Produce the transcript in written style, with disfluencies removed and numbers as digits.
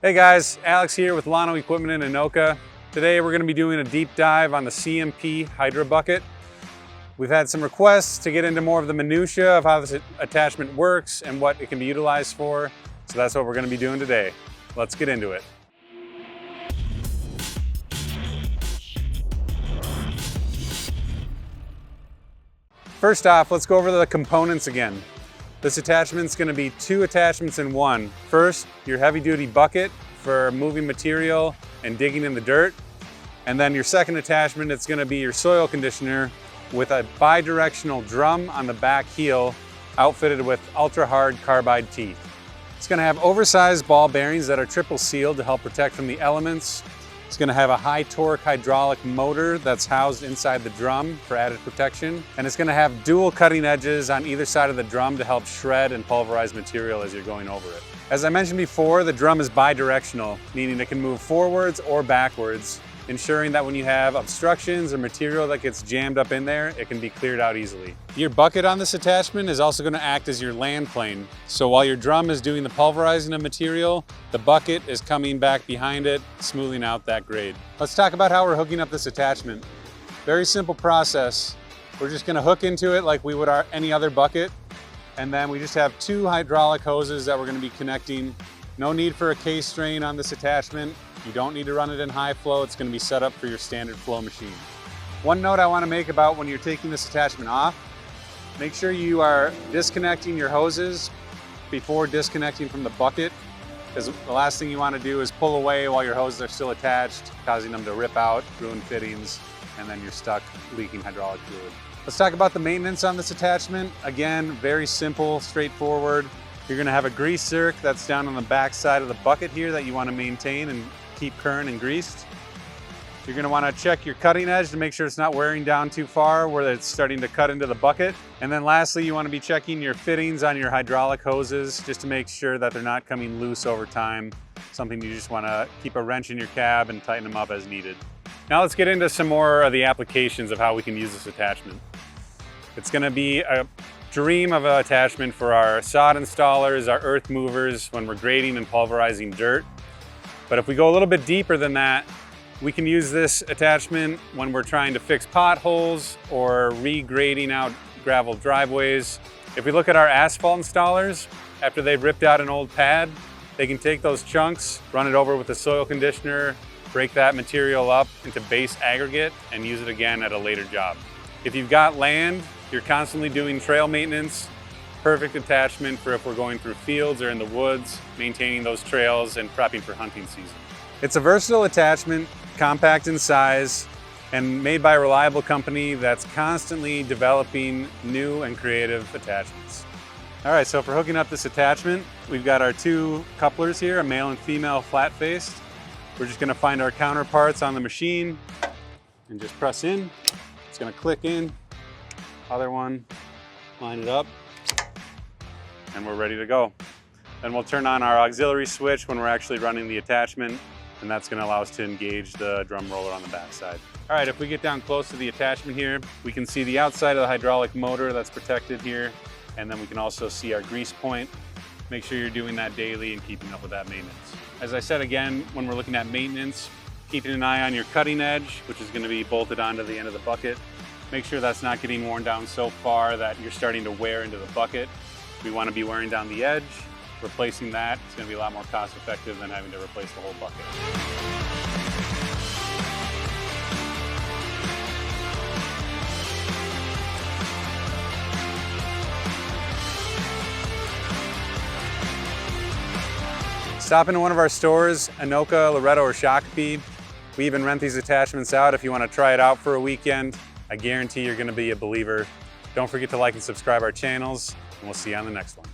Hey guys, Alex here with Lano Equipment in Anoka. Today we're going to be doing a deep dive on the CMP Hydra bucket. We've had some requests to get into more of the minutia of how this attachment works and what it can be utilized for. So that's what we're going to be doing today. Let's get into it. First off, let's go over the components again. This attachment's going to be two attachments in one. First, your heavy-duty bucket for moving material and digging in the dirt. And then your second attachment, it's going to be your soil conditioner with a bi-directional drum on the back heel outfitted with ultra-hard carbide teeth. It's going to have oversized ball bearings that are triple sealed to help protect from the elements. It's going to have a high torque hydraulic motor that's housed inside the drum for added protection. And it's going to have dual cutting edges on either side of the drum to help shred and pulverize material as you're going over it. As I mentioned before, the drum is bi-directional, meaning it can move forwards or backwards, ensuring that when you have obstructions or material that gets jammed up in there, it can be cleared out easily. Your bucket on this attachment is also going to act as your land plane. So while your drum is doing the pulverizing of material, the bucket is coming back behind it, smoothing out that grade. Let's talk about how we're hooking up this attachment. Very simple process. We're just going to hook into it like we would any other bucket. And then we just have two hydraulic hoses that we're going to be connecting. No need for a case drain on this attachment. You don't need to run it in high flow. It's going to be set up for your standard flow machine. One note I want to make about when you're taking this attachment off, make sure you are disconnecting your hoses before disconnecting from the bucket, because the last thing you want to do is pull away while your hoses are still attached, causing them to rip out, ruin fittings, and then you're stuck leaking hydraulic fluid. Let's talk about the maintenance on this attachment. Again, very simple, straightforward. You're going to have a grease zerk that's down on the back side of the bucket here that you want to maintain and keep current and greased. You're going to want to check your cutting edge to make sure it's not wearing down too far where it's starting to cut into the bucket. And then lastly, you want to be checking your fittings on your hydraulic hoses just to make sure that they're not coming loose over time. Something you just want to keep a wrench in your cab and tighten them up as needed. Now let's get into some more of the applications of how we can use this attachment. It's going to be a dream of an attachment for our sod installers, our earth movers when we're grading and pulverizing dirt. But if we go a little bit deeper than that, we can use this attachment when we're trying to fix potholes or regrading out gravel driveways. If we look at our asphalt installers, after they've ripped out an old pad, they can take those chunks, run it over with a soil conditioner, break that material up into base aggregate and use it again at a later job. If you've got land, you're constantly doing trail maintenance, perfect attachment for if we're going through fields or in the woods, maintaining those trails and prepping for hunting season. It's a versatile attachment, compact in size, and made by a reliable company that's constantly developing new and creative attachments. All right, so for hooking up this attachment, we've got our two couplers here, a male and female flat-faced. We're just gonna find our counterparts on the machine and just press in. It's gonna click in. Other one, line it up, and we're ready to go. Then we'll turn on our auxiliary switch when we're actually running the attachment, and that's going to allow us to engage the drum roller on the back side. All right, if we get down close to the attachment here, we can see the outside of the hydraulic motor that's protected here, and then we can also see our grease point. Make sure you're doing that daily and keeping up with that maintenance. As I said again, when we're looking at maintenance, keeping an eye on your cutting edge, which is going to be bolted onto the end of the bucket. Make sure that's not getting worn down so far that you're starting to wear into the bucket. We want to be wearing down the edge. Replacing that is going to be a lot more cost effective than having to replace the whole bucket. Stop into one of our stores, Anoka, Loretto, or Shakopee. We even rent these attachments out if you want to try it out for a weekend. I guarantee you're going to be a believer. Don't forget to like and subscribe our channels, and we'll see you on the next one.